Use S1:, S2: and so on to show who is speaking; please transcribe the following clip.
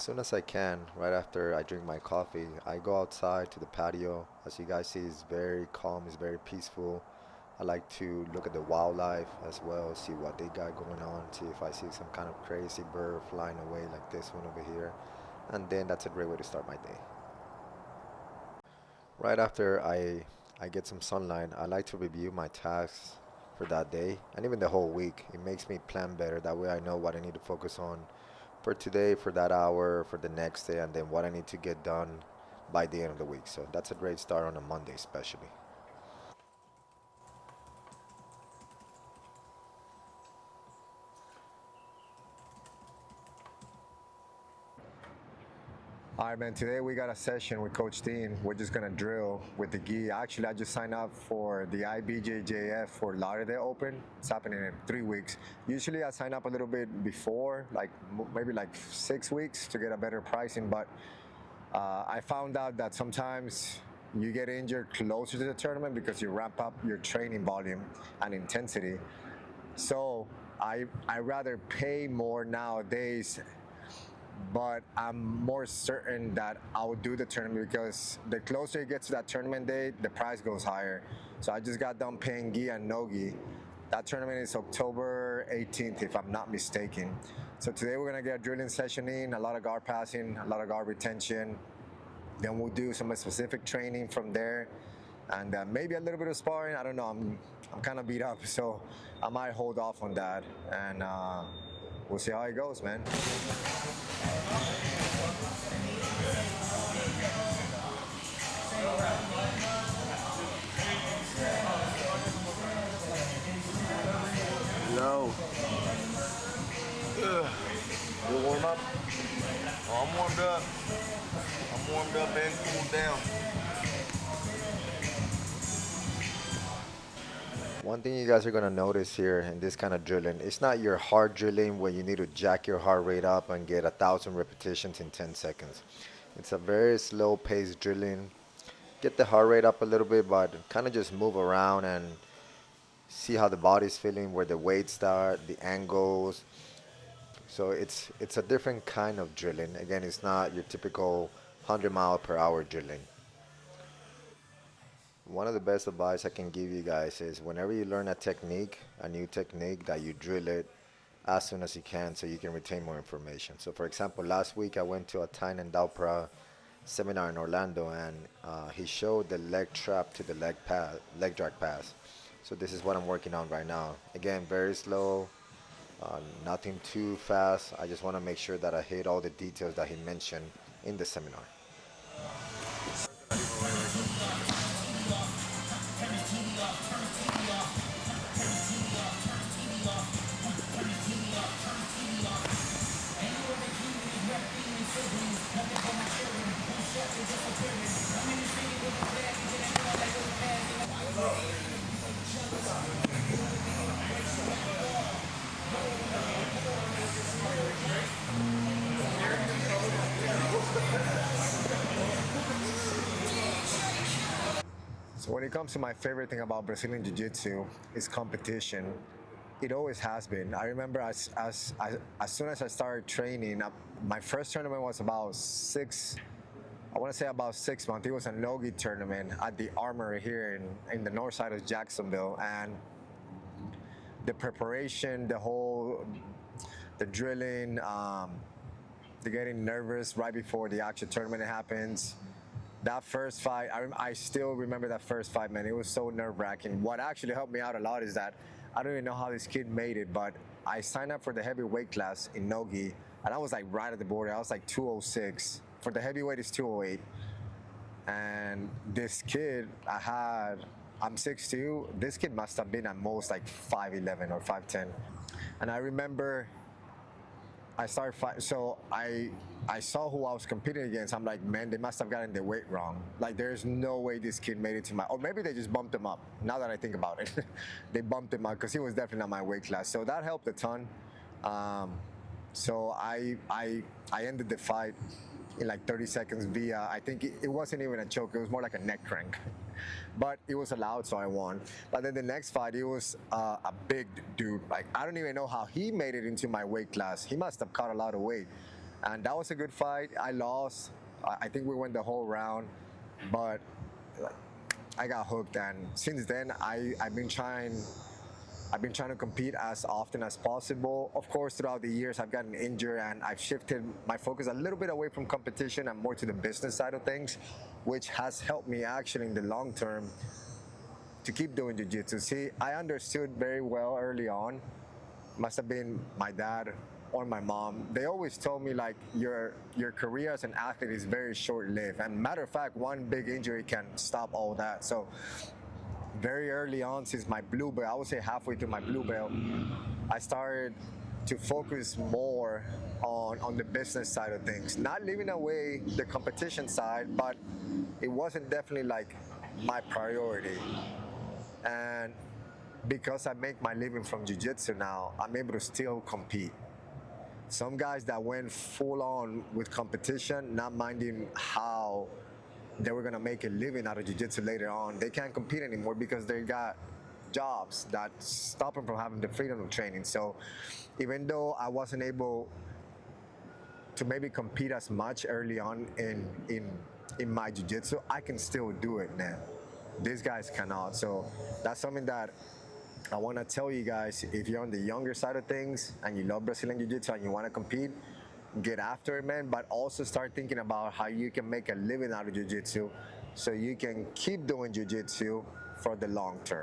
S1: As soon as I can, right after I drink my coffee, I go outside to the patio. As you guys see, it's very calm, it's very peaceful. I like to look at the wildlife as well, see what they got going on, see if I see some kind of crazy bird flying away like this one over here. And then that's a great way to start my day. Right after I get some sunlight, I like to review my tasks for that day and even the whole week. It makes me plan better. That way I know what I need to focus on for today, for that hour, for the next day, and then what I need to get done by the end of the week. So that's a great start on a Monday, especially. All right, man. Today we got a session with Coach Dean. We're just gonna drill with the gi. Actually, I just signed up for the IBJJF for Lauderdale Open. It's happening in 3 weeks. Usually, I sign up a little bit before, like maybe like 6 weeks to get a better pricing. But I found out that sometimes you get injured closer to the tournament because you ramp up your training volume and intensity. So I rather pay more nowadays, but I'm more certain that I'll do the tournament because the closer it gets to that tournament day, the price goes higher. So I just got done paying gi and no gi. That tournament is October 18th, if I'm not mistaken. So today we're gonna get a drilling session in, a lot of guard passing, a lot of guard retention. Then we'll do some specific training from there, and maybe a little bit of sparring. I don't know. I'm kind of beat up, so I might hold off on that, and we'll see how it goes, man.
S2: No. Ugh. You warm up? Oh, I'm warmed up. I'm warmed up and cooled down.
S1: One thing you guys are gonna notice here in this kind of drilling, it's not your hard drilling where you need to jack your heart rate up and get 1,000 repetitions in 10 seconds. It's a very slow paced drilling. Get the heart rate up a little bit, but kind of just move around and see how the body's feeling, where the weights start, the angles. So it's a different kind of drilling. Again, it's not your typical 100 mile per hour drilling. One of the best advice I can give you guys is whenever you learn a technique, a new technique, that you drill it as soon as you can so you can retain more information. So, for example, last week I went to a Tyne and Dalpra seminar in Orlando, and he showed the leg trap to the leg drag pass. So this is what I'm working on right now. Again, very slow, nothing too fast. I just want to make sure that I hit all the details that he mentioned in the seminar. So when it comes to my favorite thing about Brazilian Jiu-Jitsu, is competition. It always has been. I remember as soon as I started training, my first tournament was about I want to say about 6 months. It was a Nogi tournament at the Armory here in the north side of Jacksonville, and the preparation, the drilling, the getting nervous right before the actual tournament happens. That first fight, I still remember that first fight, man. It was so nerve-wracking. What actually helped me out a lot is that I don't even know how this kid made it, but I signed up for the heavyweight class in Nogi, and I was like right at the border. I was like 206. For the heavyweight, it's 208. And this kid, I'm 6'2". This kid must have been at most like 5'11" or 5'10". And I remember I started fight. So I saw who I was competing against. I'm like, man, they must have gotten their weight wrong. Like, there's no way this kid made it to my. Or maybe they just bumped him up. Now that I think about it, they bumped him up because he was definitely not my weight class. So that helped a ton. Um, so I ended the fight in like 30 seconds via, I think it wasn't even a choke, it was more like a neck crank. But it was allowed, so I won. But then the next fight, it was a big dude. Like, I don't even know how he made it into my weight class. He must have caught a lot of weight. and that was a good fight. I lost. I think we went the whole round, but like, I got hooked, and since then I've been trying. I've been trying to compete as often as possible. Of course, throughout the years, I've gotten injured and I've shifted my focus a little bit away from competition and more to the business side of things, which has helped me actually in the long term to keep doing jiu-jitsu. See, I understood very well early on, must have been my dad or my mom. They always told me like your career as an athlete is very short-lived. And matter of fact, one big injury can stop all that. So very early on, since my blue belt, I would say halfway through my blue belt, I started to focus more on the business side of things. Not leaving away the competition side, but it wasn't definitely like my priority. And because I make my living from jiu-jitsu now, I'm able to still compete. Some guys that went full on with competition, not minding how they were gonna make a living out of jiu-jitsu later on, they can't compete anymore because they got jobs that stop them from having the freedom of training. So even though I wasn't able to maybe compete as much early on in my jiu-jitsu, I can still do it now. These guys cannot. So that's something that I want to tell you guys. If you're on the younger side of things and you love Brazilian jiu-jitsu and you want to compete, get after it, man. But also start thinking about how you can make a living out of jiu-jitsu so you can keep doing jiu-jitsu for the long term.